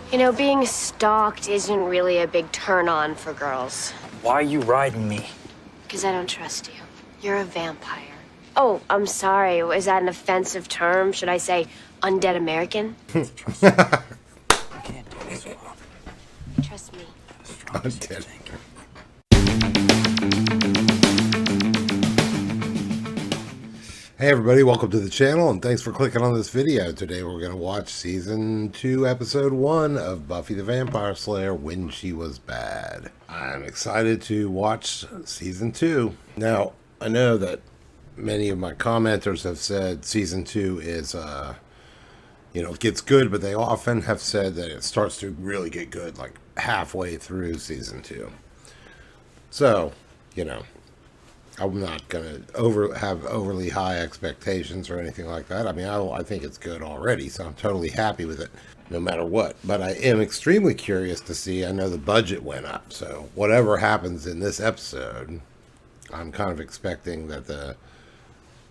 You know, being stalked isn't really a big turn-on for girls. Why are you riding me? Because I don't trust you. You're a vampire. Oh, I'm sorry. Is that an offensive term? Should I say undead American? I can't do this alone. Trust me. Undead. Hey everybody, welcome to the channel and thanks for clicking on this video. Today we're going to watch Season 2, Episode 1 of Buffy the Vampire Slayer, When She Was Bad. I'm excited to watch Season 2. Now, I know that many of my commenters have said Season 2 is, it gets good, but they often have said that it starts to really get good, like halfway through Season 2. So, I'm not going to have overly high expectations or anything like that. I mean, I think it's good already, so I'm totally happy with it, no matter what. But I am extremely curious to see, I know the budget went up, so whatever happens in this episode, I'm kind of expecting that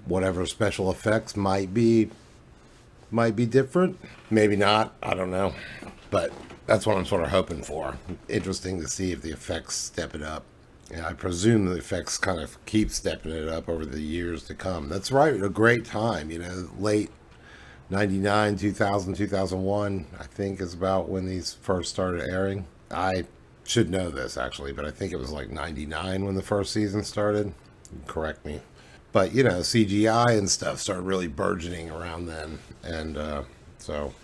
whatever special effects might be different. Maybe not, I don't know. But that's what I'm sort of hoping for. Interesting to see if the effects step it up. Yeah, I presume the effects kind of keep stepping it up over the years to come. That's right, a great time, late 99, 2000, 2001, I think is about when these first started airing. I should know this, actually, but I think it was like 99 when the first season started. Correct me. But, CGI and stuff started really burgeoning around then. And so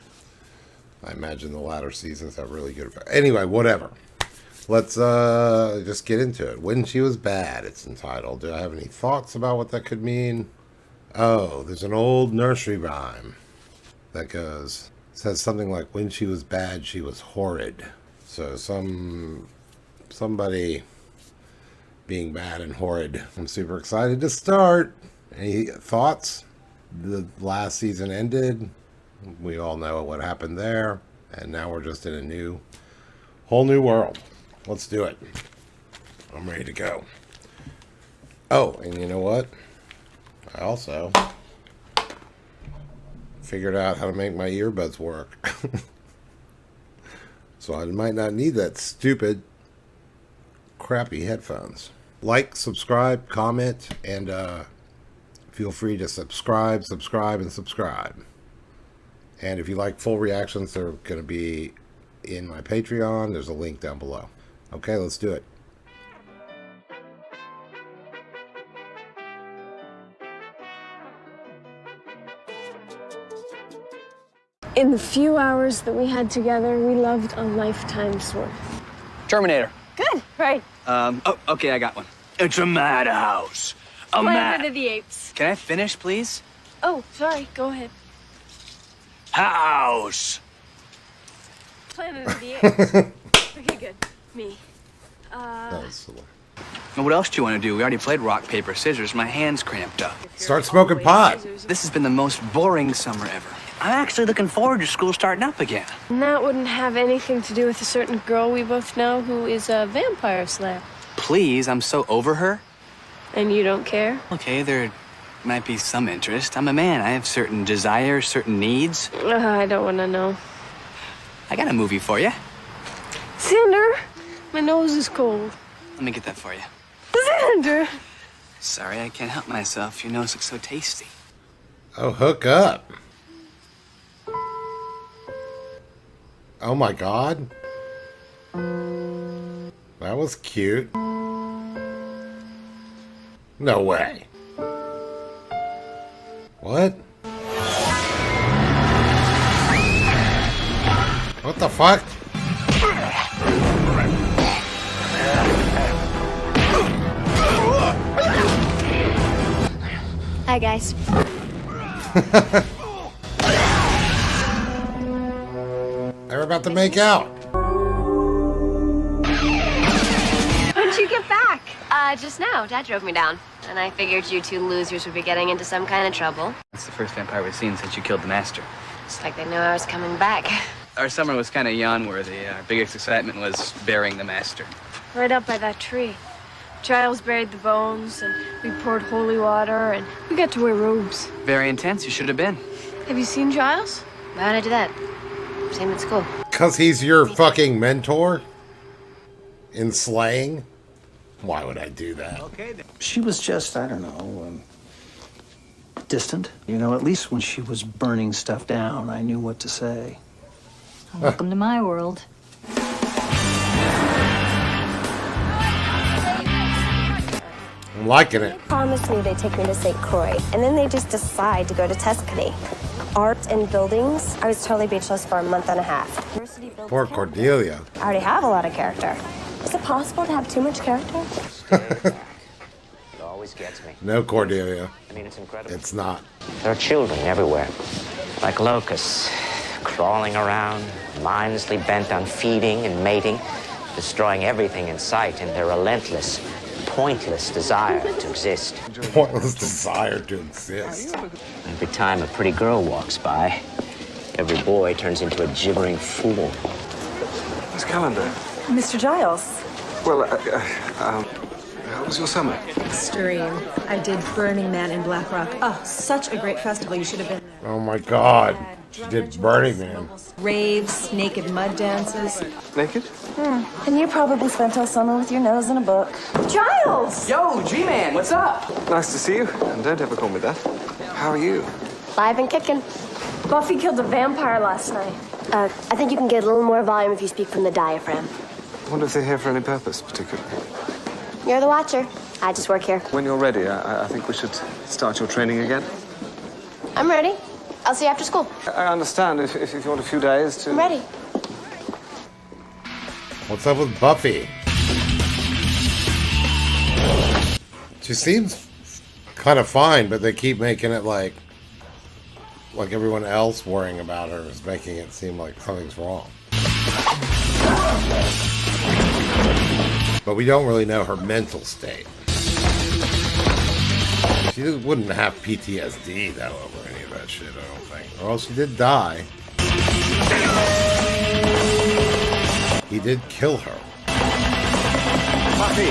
I imagine the latter seasons have really good effects. Anyway, whatever. Let's just get into it. When She Was Bad, it's entitled. Do I have any thoughts about what that could mean? Oh, there's an old nursery rhyme that says something like, when she was bad, she was horrid. So somebody being bad and horrid. I'm super excited to start. Any thoughts? The last season ended. We all know what happened there. And now we're just in a whole new world. Let's do it. I'm ready to go. Oh, and you know what? I also figured out how to make my earbuds work. So I might not need that stupid, crappy headphones. Like, subscribe, comment, and feel free to subscribe. And if you like full reactions, they're going to be in my Patreon. There's a link down below. Okay, let's do it. In the few hours that we had together, we loved a lifetime's worth. Terminator. Good, right. Okay, I got one. It's a madhouse. Planet of the Apes. Can I finish, please? Oh, sorry, go ahead. House. Planet of the Apes. Okay, good. Me. That was silly. Now, what else do you want to do? We already played rock, paper, scissors. My hand's cramped up. Start smoking pot. This has been the most boring summer ever. I'm actually looking forward to school starting up again. And that wouldn't have anything to do with a certain girl we both know who is a vampire slayer. Please, I'm so over her. And you don't care? Okay, there might be some interest. I'm a man. I have certain desires, certain needs. I don't want to know. I got a movie for you. Xander, my nose is cold. Let me get that for you. Xander! Sorry, I can't help myself. Your nose looks so tasty. Oh, hook up. Oh my God. That was cute. No way. What? What the fuck? Hi, guys. They're about to make out. When'd you get back? Just now. Dad drove me down. And I figured you two losers would be getting into some kind of trouble. That's the first vampire we've seen since you killed the master. It's like they knew I was coming back. Our summer was kind of yawn-worthy. Our biggest excitement was burying the master. Right up by that tree. Giles buried the bones, and we poured holy water, and we got to wear robes. Very intense. You should have been. Have you seen Giles? Why would I do that? Same at school. Because he's your fucking mentor in slaying? Why would I do that? She was just, I don't know, distant. You know, at least when she was burning stuff down, I knew what to say. Welcome to my world. I'm liking it. Promised me they'd take me to St. Croix, and then they just decide to go to Tuscany. Art and buildings, I was totally beachless for a month and a half. Poor Cordelia. I already have a lot of character. Is it possible to have too much character? It always gets me. No, Cordelia. I mean, it's incredible. It's not. There are children everywhere, like locusts, crawling around, mindlessly bent on feeding and mating, destroying everything in sight in their relentless, pointless desire to exist. Pointless desire to exist. Every time a pretty girl walks by, every boy turns into a gibbering fool. Miss Calendar. Mr. Giles. Well, how was your summer? Extreme. I did Burning Man in Black Rock. Oh, such a great festival. You should have been there. Oh my god. She did Burning Man. Raves, naked mud dances. Naked? And you probably spent all summer with your nose in a book. Giles! Yo, G-Man, what's up? Nice to see you. And don't ever call me that. How are you? Live and kicking. Buffy killed a vampire last night. I think you can get a little more volume if you speak from the diaphragm. I wonder if they're here for any purpose, particularly. You're the watcher. I just work here. When you're ready, I think we should start your training again. I'm ready. I'll see you after school. I understand if you want a few days to... I'm ready. What's up with Buffy? She seems kind of fine, but they keep making it like everyone else worrying about her is making it seem like something's wrong. But we don't really know her mental state. She wouldn't have PTSD though over any of that shit, I don't think. Or else she did die. He did kill her. Buffy!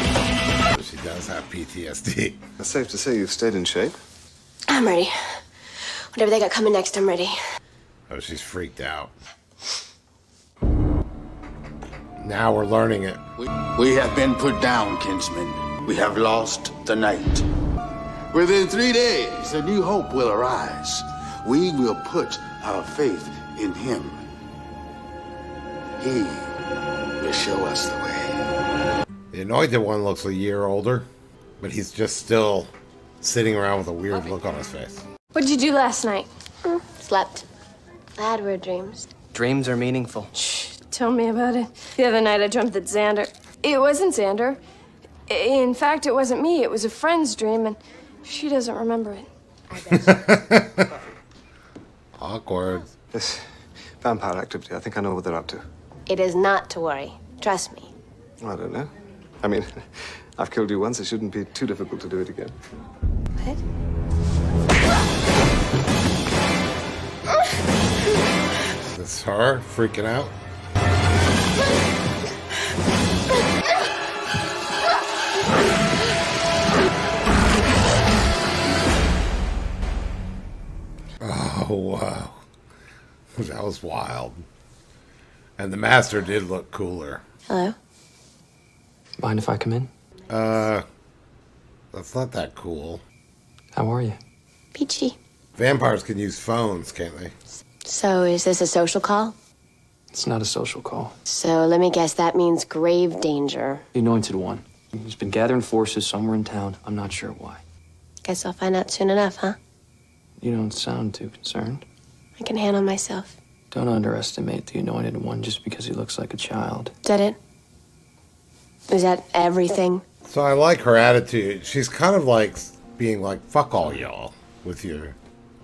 She does have PTSD. It's safe to say you've stayed in shape. I'm ready. Whatever they got coming next, I'm ready. Oh, she's freaked out. Now we're learning it. We have been put down, kinsmen. We have lost the night. Within 3 days, a new hope will arise. We will put our faith in him. He will show us the way. The Anointed One looks a year older, but he's just still sitting around with a weird look on his face. What'd you do last night? Slept. I had weird dreams. Dreams are meaningful. Shh, tell me about it. The other night I dreamt that Xander... It wasn't Xander. In fact, it wasn't me. It was a friend's dream, and she doesn't remember it. Awkward. This vampire activity, I think I know what they're up to. It is not to worry. Trust me. I don't know. I mean, I've killed you once. It shouldn't be too difficult to do it again. What? Is this her freaking out? Oh, wow. That was wild. And the master did look cooler. Hello? Mind if I come in? That's not that cool. How are you? Peachy. Vampires can use phones, can't they? So, is this a social call? It's not a social call. So, let me guess, that means grave danger. The Anointed One. He's been gathering forces somewhere in town. I'm not sure why. Guess I'll find out soon enough, huh? You don't sound too concerned. I can handle myself. Don't underestimate the Anointed One just because he looks like a child. Is that it? Is that everything? So I like her attitude. She's kind of like being like, fuck all y'all with your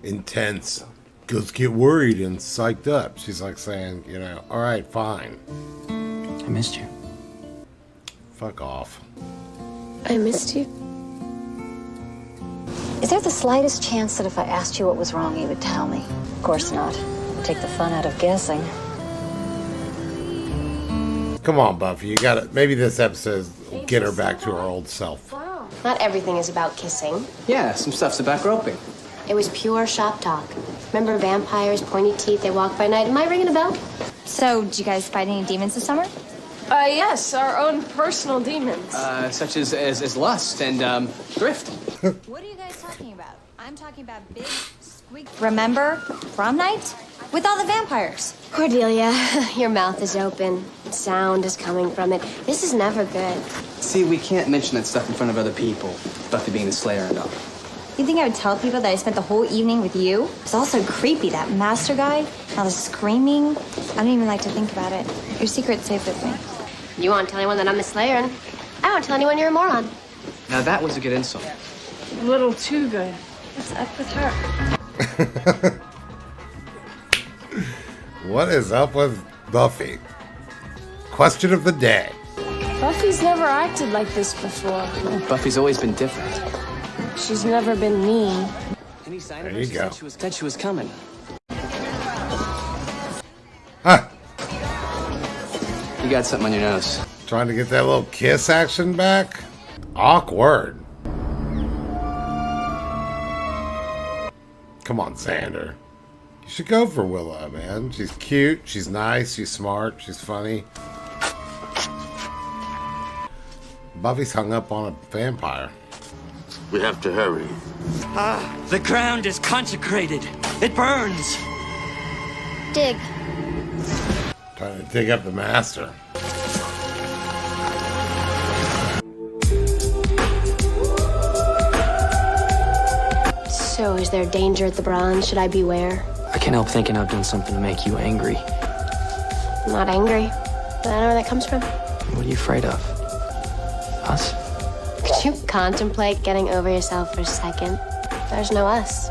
intense, let's get worried and psyched up. She's like saying, you know, all right, fine. I missed you. Fuck off. I missed you. Is there the slightest chance that if I asked you what was wrong, you would tell me? Of course not. It'd take the fun out of guessing. Come on, Buffy. You gotta, maybe this episode will get her back to her old self. Not everything is about kissing. Yeah, some stuff's about groping. It was pure shop talk. Remember vampires, pointy teeth, they walk by night? Am I ringing a bell? So, did you guys fight any demons this summer? Yes, our own personal demons. Such as lust and, thrift. What are you guys talking about? I'm talking about big, squeak. Remember prom night? With all the vampires. Cordelia, your mouth is open. Sound is coming from it. This is never good. See, we can't mention that stuff in front of other people. Buffy being the Slayer and all. You think I would tell people that I spent the whole evening with you? It's also creepy, that master guy. All the screaming. I don't even like to think about it. Your secret's safe with me. You won't tell anyone that I'm the Slayer, and I won't tell anyone you're a moron. Now that was a good insult. A little too good. What's up with her? What is up with Buffy? Question of the day. Buffy's never acted like this before. Buffy's always been different. She's never been mean. Any sign There of her? you She go. said she was coming. Ah, You got something on your nose. trying to get that little kiss action back? Awkward. Come on, Xander. You should go for Willow, man. She's cute, she's nice, she's smart, she's funny. Buffy's hung up on a vampire. We have to hurry. The ground is consecrated. It burns. Dig. Trying to dig up the master. So, is there danger at the bronze? Should I beware? I can't help thinking I've done something to make you angry. I'm not angry, but I don't know where that comes from. What are you afraid of? Us? Could you contemplate getting over yourself for a second? There's no us.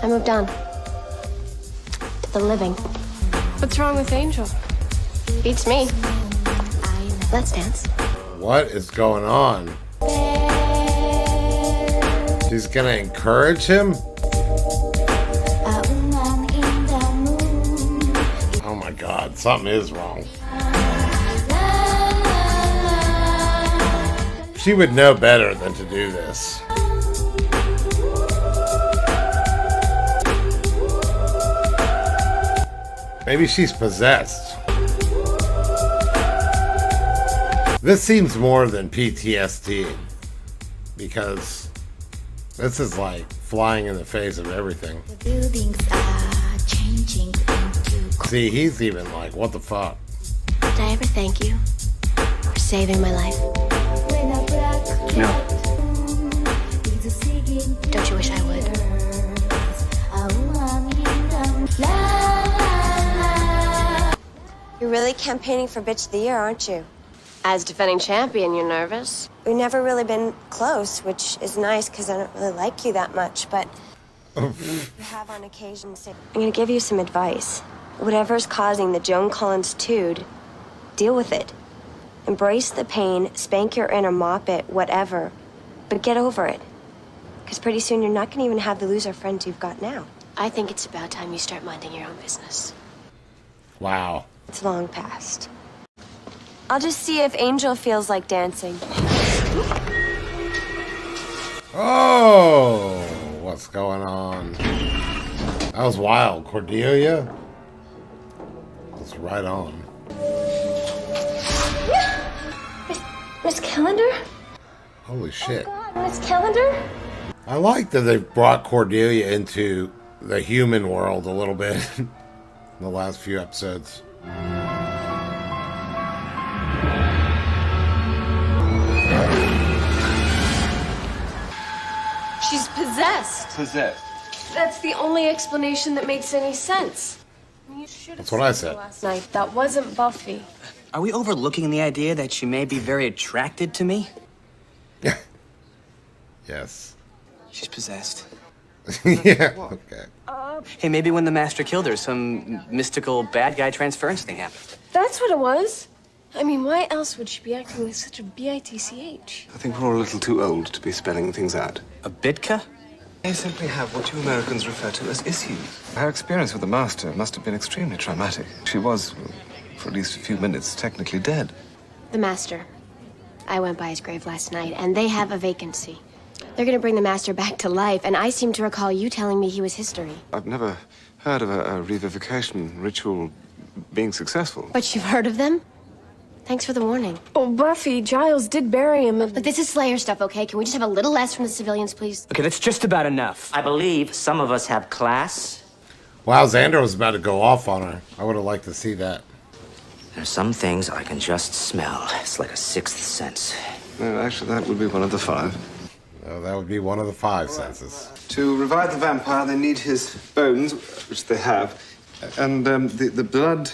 I moved on. To the living. What's wrong with Angel? Beats me. Let's dance. What is going on? She's gonna encourage him? Oh my god, something is wrong. She would know better than to do this. Maybe she's possessed. This seems more than PTSD, because this is like flying in the face of everything. See, he's even like, what the fuck? Did I ever thank you for saving my life? No. Don't you wish I would? You're really campaigning for Bitch of the Year, aren't you? As defending champion, you're nervous? We've never really been close, which is nice because I don't really like you that much, but you have on occasion said, I'm gonna give you some advice. Whatever's causing the Joan Collins tude, deal with it. Embrace the pain, spank your inner, mop it, whatever. But get over it. Because pretty soon you're not gonna even have the loser friends you've got now. I think it's about time you start minding your own business. Wow. It's long past. I'll just see if Angel feels like dancing. Oh, what's going on? That was wild. Cordelia? That's right on. Miss Calendar? Holy shit. God, Miss Calendar? I like that they brought Cordelia into the human world a little bit in the last few episodes. She's possessed. Possessed. That's the only explanation that makes any sense. You should have That's what I seen her said. last night. That wasn't Buffy. Are we overlooking the idea that she may be very attracted to me? Yes. She's possessed. Yeah, okay. Hey, maybe when the master killed her, some mystical bad guy transference thing happened. That's what it was. I mean, why else would she be acting like such a bitch? I think we're all a little too old to be spelling things out. A bitka? I simply have what you Americans refer to as issues. Her experience with the Master must have been extremely traumatic. She was, well, for at least a few minutes, technically dead. The Master. I went by his grave last night, and they have a vacancy. They're gonna bring the Master back to life, and I seem to recall you telling me he was history. I've never heard of a revivification ritual being successful. But you've heard of them? Thanks for the warning. Oh, Buffy, Giles did bury him. Look, this is Slayer stuff, okay? Can we just have a little less from the civilians, please? Okay, that's just about enough. I believe some of us have class. Wow, Xander was about to go off on her. I would have liked to see that. There's some things I can just smell. It's like a sixth sense. No, actually, that would be one of the 5. Oh, that would be one of the 5 senses. To revive the vampire, they need his bones, which they have, and the blood.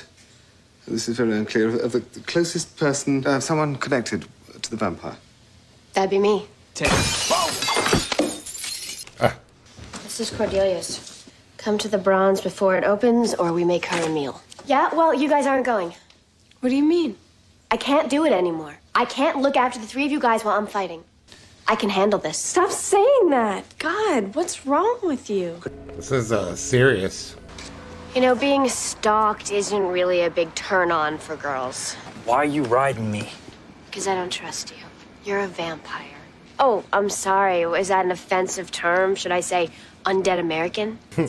This is very unclear. Of the closest person, someone connected to the vampire. That'd be me. Ah. This is Cordelia's. Come to the bronze before it opens, or we make her a meal. Yeah, well, you guys aren't going. What do you mean? I can't do it anymore. I can't look after the 3 of you guys while I'm fighting. I can handle this. Stop saying that. God, what's wrong with you? This is serious. You know, being stalked isn't really a big turn-on for girls. Why are you riding me? Because I don't trust you. You're a vampire. Oh, I'm sorry. Is that an offensive term? Should I say undead American? I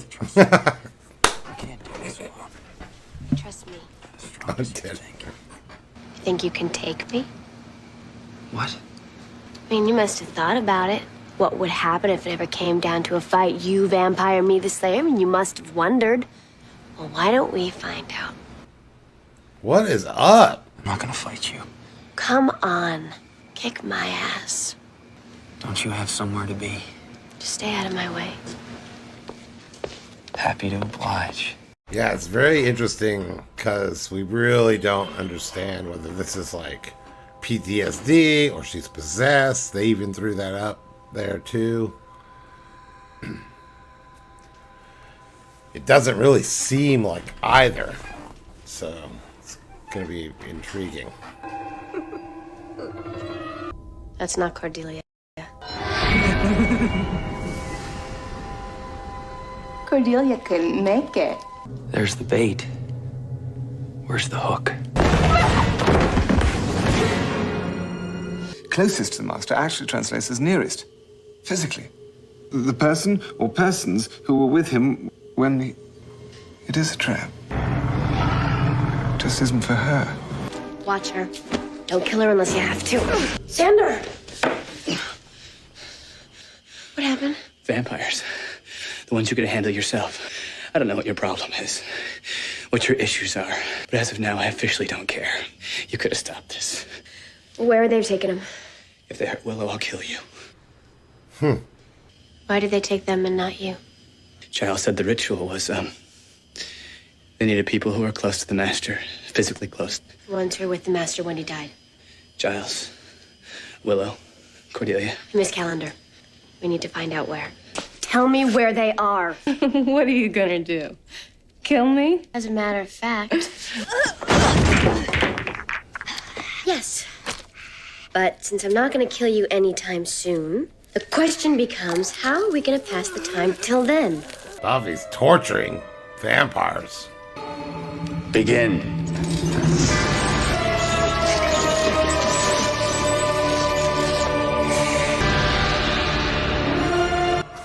can't do this. Trust me. Undead. You think you can take me? What? I mean, you must have thought about it. What would happen if it ever came down to a fight? You vampire, me the Slayer? I mean, you must have wondered. Well, why don't we find out? What is up? I'm not gonna fight you. Come on. Kick my ass. Don't you have somewhere to be? Just stay out of my way. Happy to oblige. Yeah, it's very interesting because we really don't understand whether this is like PTSD or she's possessed. They even threw that up there too. It doesn't really seem like either, so it's gonna be intriguing. That's not Cordelia. Cordelia couldn't make it. There's the bait. Where's the hook? Closest to the master actually translates as nearest, physically. The person or persons who were with him when he... It is a trap. It just isn't for her. Watch her. Don't kill her unless you have to. Xander! What happened? Vampires. The ones you could handle yourself. I don't know what your problem is, what your issues are, but as of now, I officially don't care. You could have stopped this. Where are they taking him? If they hurt Willow, I'll kill you. Why did they take them and not you? Giles said the ritual was, they needed people who were close to the Master, physically close. The ones who were with the Master when he died. Giles, Willow, Cordelia. Miss Calendar. We need to find out where. Tell me where they are. What are you gonna do? Kill me? As a matter of fact. Yes. But since I'm not gonna kill you anytime soon, the question becomes, how are we gonna pass the time till then? Buffy's torturing vampires. Begin.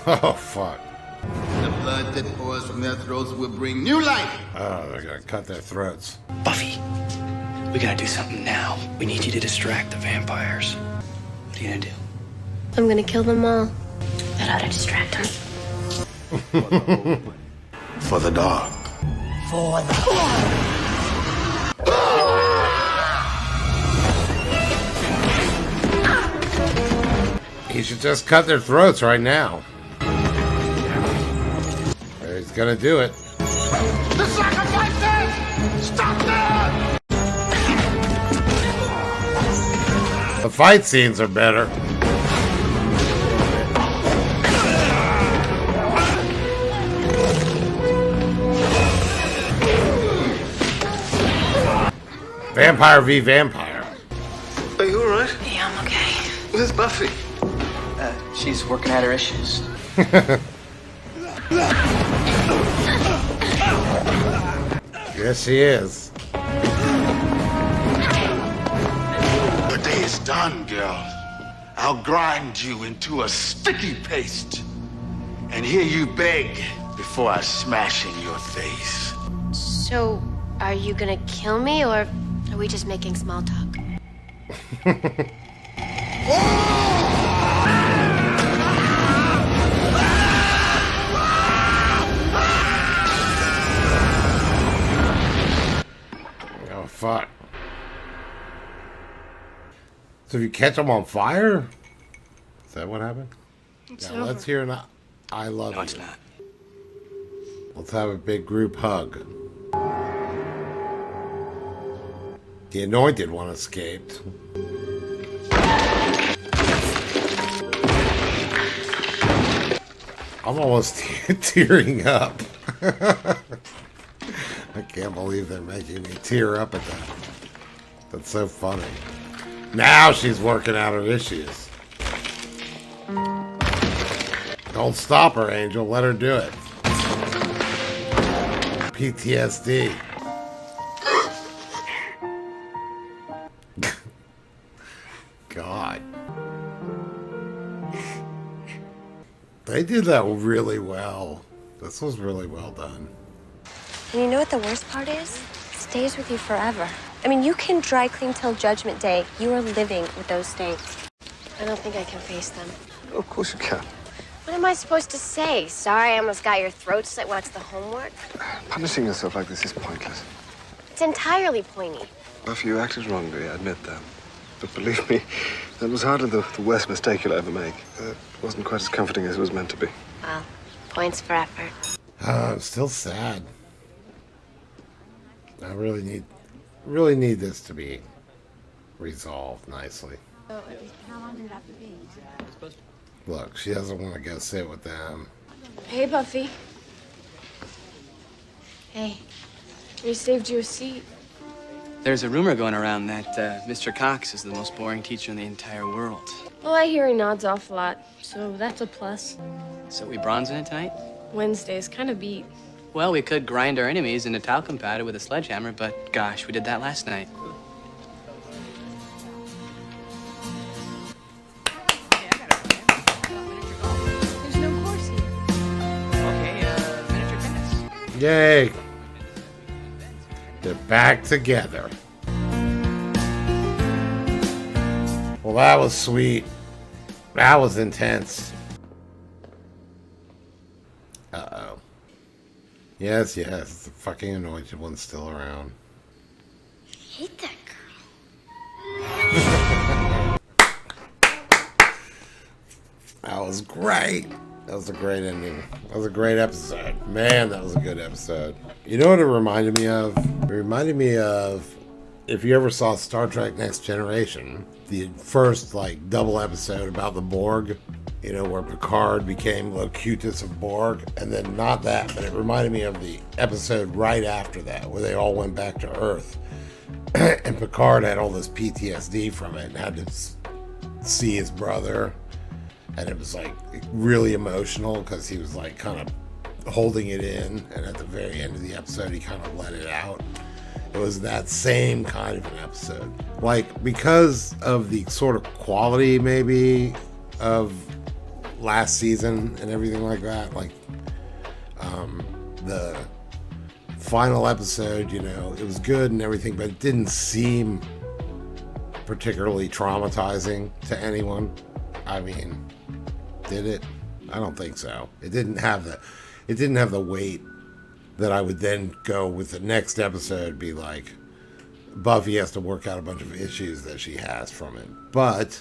Oh, fuck. The blood that pours from their throats will bring new life. Oh, they're gonna cut their throats. Buffy, we gotta do something now. We need you to distract the vampires. What are you gonna do? I'm gonna kill them all. That ought to distract them. For the dark. For the... He should just cut their throats right now. He's gonna do it. The sacrifices! Stop them! The fight scenes are better. Vampire v. Vampire. Are you all right? Yeah, I'm okay. Where's Buffy? She's working out her issues. Yes, she is. Your day is done, girl. I'll grind you into a sticky paste and hear you beg before I smash in your face. So, Are you gonna kill me, or are we just making small talk? Oh, fuck. So if you catch them on fire? Is that what happened? It's Yeah, over. let's hear an I love you. No, it's not. Let's have a big group hug. The anointed one escaped. I'm almost tearing up. I can't believe they're making me tear up at that. That's so funny. Now she's working out her issues. Don't stop her, Angel. Let her do it. PTSD. God. They did that really well. This was really well done. And you know what the worst part is? It stays with you forever. I mean, you can dry clean till Judgment Day. You are living with those stains. I don't think I can face them. Of course you can. What am I supposed to say? Sorry, I almost got your throat slit. What's the homework? Punishing yourself like this is pointless. It's entirely pointy. Buffy, you acted wrongly, I admit that. But believe me, that was hardly the worst mistake you'll ever make. It wasn't quite as comforting as it was meant to be. Well, points for effort. I'm still sad. I really need this to be resolved nicely. How long did it have to be? Look, she doesn't want to go sit with them. Hey, Buffy. Hey. We saved you a seat. There's a rumor going around that Mr. Cox is the most boring teacher in the entire world. Well, I hear he nods off a lot, so that's a plus. So we bronzing it tonight? Wednesday's kind of beat. Well, we could grind our enemies into talcum powder with a sledgehammer, but gosh, we did that last night. There's no course here. Okay, miniature tennis. Yay! They're back together. Well, that was sweet. That was intense. Uh-oh. Yes, the fucking anointed one's still around. I hate that girl. That was great. That was a great ending. That was a great episode. Man, that was a good episode. You know what it reminded me of? It reminded me of, if you ever saw Star Trek Next Generation, the first, like, double episode about the Borg, you know, where Picard became Locutus of Borg, and then not that, but it reminded me of the episode right after that, where they all went back to Earth, and Picard had all this PTSD from it, and had to see his brother. And it was like really emotional because he was like kind of holding it in, and at the very end of the episode he kind of let it out. It was that same kind of an episode, like, because of the sort of quality maybe of last season and everything like that. Like the final episode, you know, it was good and everything, but it didn't seem particularly traumatizing to anyone. I mean, did it? I don't think so. It didn't have the weight that I would then go with the next episode, be like, Buffy has to work out a bunch of issues that she has from it. But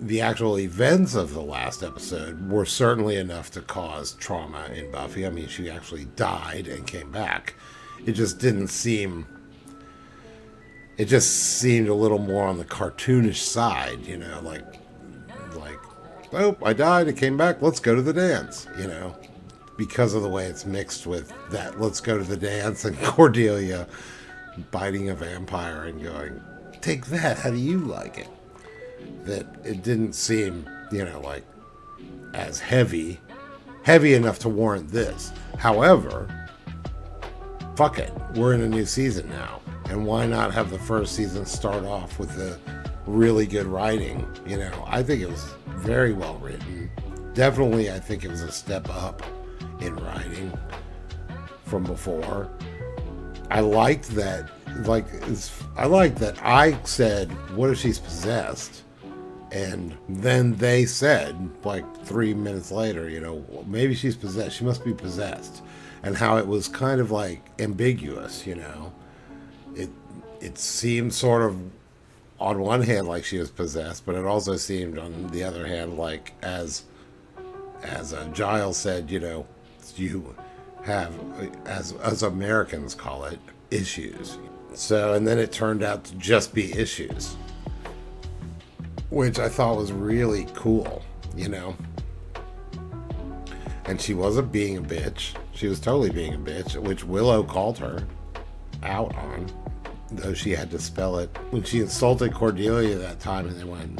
the actual events of the last episode were certainly enough to cause trauma in Buffy. I mean, she actually died and came back. It just didn't seem... It just seemed a little more on the cartoonish side, you know, like, oh, I died, I came back, let's go to the dance, you know, because of the way it's mixed with that let's go to the dance and Cordelia biting a vampire and going, take that, how do you like it? That it didn't seem, you know, like as heavy enough to warrant this. However, fuck it, we're in a new season now, and why not have the first season start off with the really good writing? You know, I think it was very well written. Definitely, I think it was a step up in writing from before. I liked that. I liked that I said, "What if she's possessed?" And then they said, like 3 minutes later, you know, maybe she's possessed. She must be possessed, and how it was kind of like ambiguous. You know, it seemed sort of on one hand like she was possessed, but it also seemed on the other hand like as Giles said, you know, you have, as Americans call it, issues. So, and then it turned out to just be issues, which I thought was really cool, you know. And she wasn't being a bitch. She was totally being a bitch, which Willow called her out on, though she had to spell it. When she insulted Cordelia that time, and then when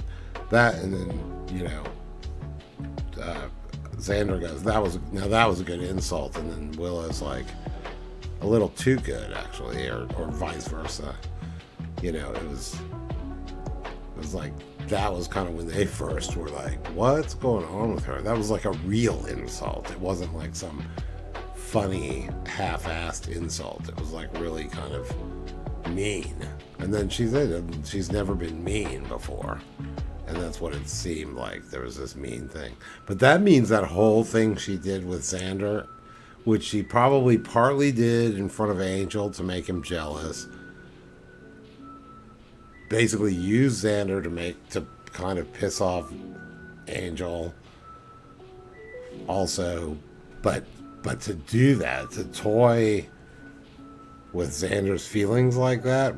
that, and then, you know, Xander goes, that was a good insult, and then Willow's like, a little too good, actually, or vice versa. You know, it was like, that was kind of when they first were like, what's going on with her? That was like a real insult. It wasn't like some funny half-assed insult. It was like really kind of mean. And then she's never been mean before. And that's what it seemed like. There was this mean thing. But that means that whole thing she did with Xander, which she probably partly did in front of Angel to make him jealous, basically used Xander to kind of piss off Angel also, but to do that, to toy with Xander's feelings like that,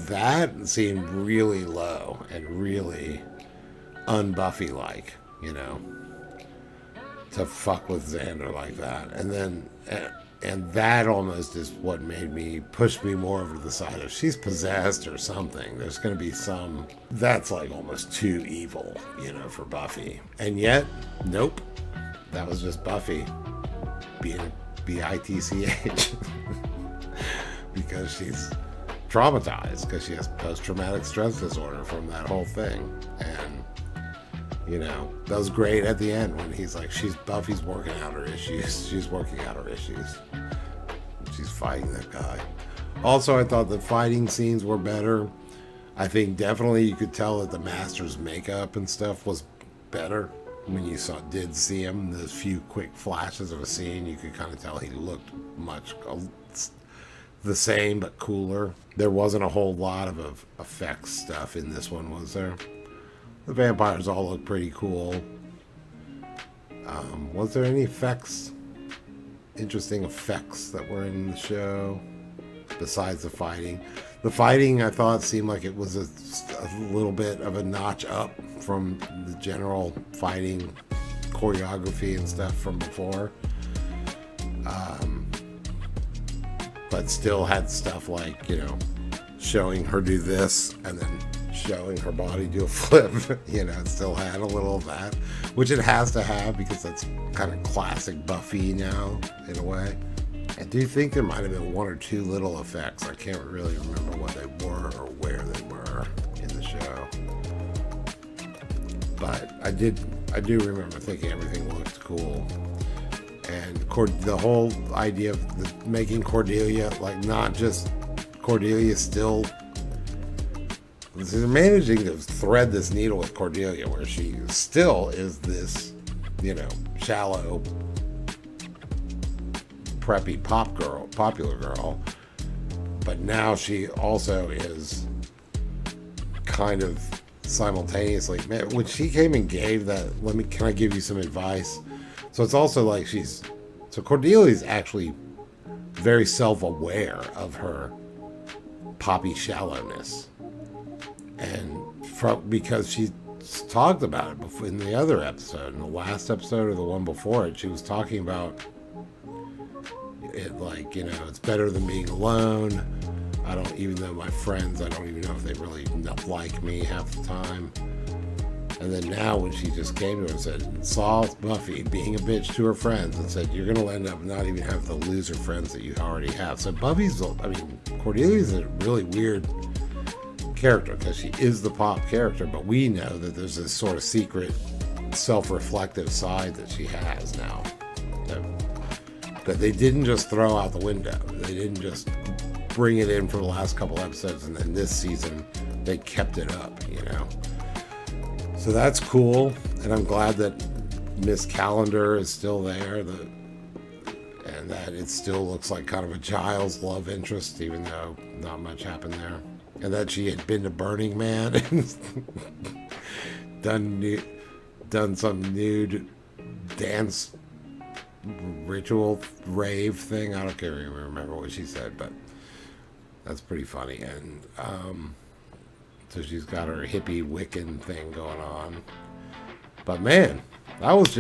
that seemed really low and really un-Buffy-like, you know, to fuck with Xander like that. And that almost is what pushed me more over to the side of she's possessed or something. There's going to be that's like almost too evil, you know, for Buffy. And yet, nope, that was just Buffy being BITCH because she's traumatized, because she has post-traumatic stress disorder from that whole thing. And, you know, that was great at the end when he's like, Buffy's working out her issues. She's working out her issues. She's fighting that guy. Also, I thought the fighting scenes were better. I think definitely you could tell that the Master's makeup and stuff was better. When you did see him, those few quick flashes of a scene, you could kind of tell he looked much the same but cooler. There wasn't a whole lot of effects stuff in this one, was there? The vampires all look pretty cool. Was there any interesting effects that were in the show besides the fighting? The fighting, I thought, seemed like it was a little bit of a notch up from the general fighting choreography and stuff from before. But still had stuff like, you know, showing her do this and then showing her body do a flip. You know, it still had a little of that, which it has to have because that's kind of classic Buffy now, in a way. I do think there might have been one or two little effects. I can't really remember what they were or where they were in the show. But I do remember thinking everything looked cool. And the whole idea of making Cordelia, like, not just Cordelia still... They're managing to thread this needle with Cordelia where she still is this, you know, shallow, preppy popular girl. But now she also is kind of simultaneously... When she came and gave that, can I give you some advice? So it's also like so Cordelia's actually very self-aware of her poppy shallowness. And because she talked about it before in the other episode, in the last episode or the one before it, she was talking about it like, you know, it's better than being alone. Even though my friends, I don't even know if they really like me half the time. And then now when she just came to her and saw Buffy being a bitch to her friends and said, you're going to end up not even have the loser friends that you already have. So Cordelia's a really weird character because she is the pop character, but we know that there's this sort of secret self-reflective side that she has now. that they didn't just throw out the window. They didn't just bring it in for the last couple episodes, and then this season they kept it up, you know. So that's cool, and I'm glad that Miss Calendar is still there, and that it still looks like kind of a Giles love interest, even though not much happened there. And that she had been to Burning Man and done some nude dance ritual rave thing. I don't care, even remember what she said, but that's pretty funny. And so she's got her hippie Wiccan thing going on. But man, that was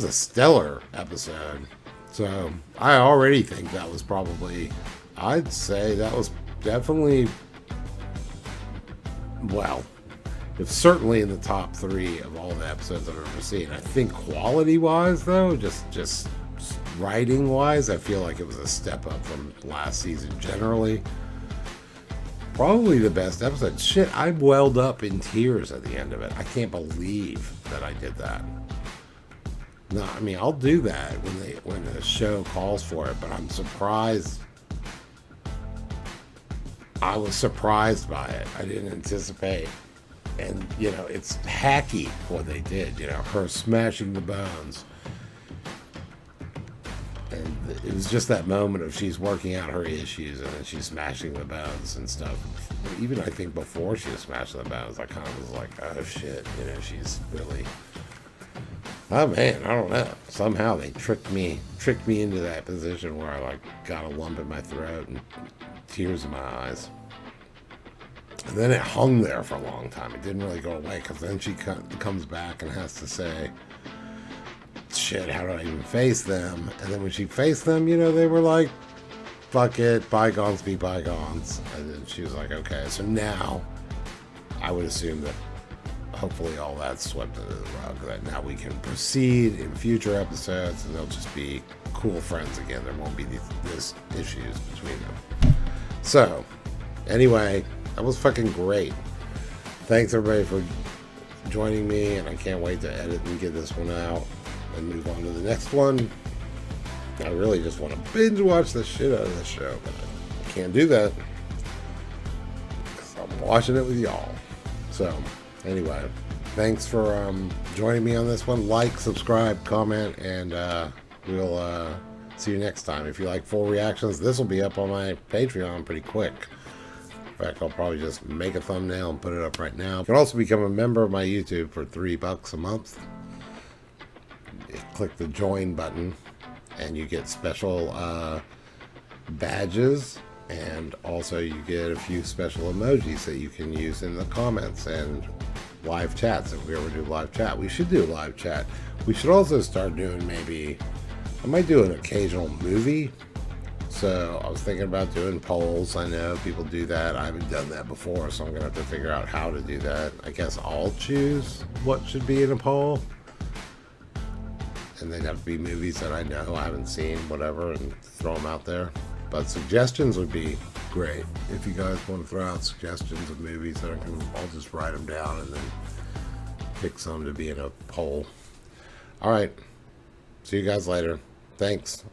a stellar episode. So I already think that was probably, I'd say that was definitely, well, it's certainly in the top 3 of all the episodes I've ever seen. I think quality-wise, though, just writing-wise, I feel like it was a step up from last season generally. Probably the best episode. Shit, I welled up in tears at the end of it. I can't believe that I did that. No, I mean, I'll do that when the show calls for it, but I'm surprised. I was surprised by it. I didn't anticipate. And, you know, it's hacky what they did, you know, her smashing the bones. And it was just that moment of she's working out her issues and then she's smashing the bones and stuff. Even I think before she was smashing the bones, I kind of was like, oh shit, you know, she's really, oh man, I don't know. Somehow they tricked me into that position where I like got a lump in my throat and tears in my eyes. And then it hung there for a long time. It didn't really go away because then she comes back and has to say, shit, how do I even face them? And then when she faced them, you know, they were like, fuck it, bygones be bygones. And then she was like, okay, so now I would assume that hopefully all that's swept under the rug, that now we can proceed in future episodes and they'll just be cool friends again. There won't be these issues between them. So, anyway, that was fucking great. Thanks everybody for joining me, and I can't wait to edit and get this one out and move on to the next one. I really just want to binge watch the shit out of this show, but I can't do that because I'm watching it with y'all. So, anyway, thanks for joining me on this one. Like, subscribe, comment, and we'll see you next time. If you like full reactions, this will be up on my Patreon pretty quick. In fact, I'll probably just make a thumbnail and put it up right now. You can also become a member of my YouTube for $3 a month. Click the join button and you get special badges, and also you get a few special emojis that you can use in the comments and live chats. If we ever do live chat, we should do live chat. We should also start doing, maybe I might do an occasional movie. So I was thinking about doing polls. I know people do that. I haven't done that before, so I'm gonna have to figure out how to do that. I guess I'll choose what should be in a poll, and they'd have to be movies that I know I haven't seen, whatever, and throw them out there. But suggestions would be great. If you guys want to throw out suggestions of movies that I'll just write them down and then pick some to be in a poll. All right. See you guys later. Thanks.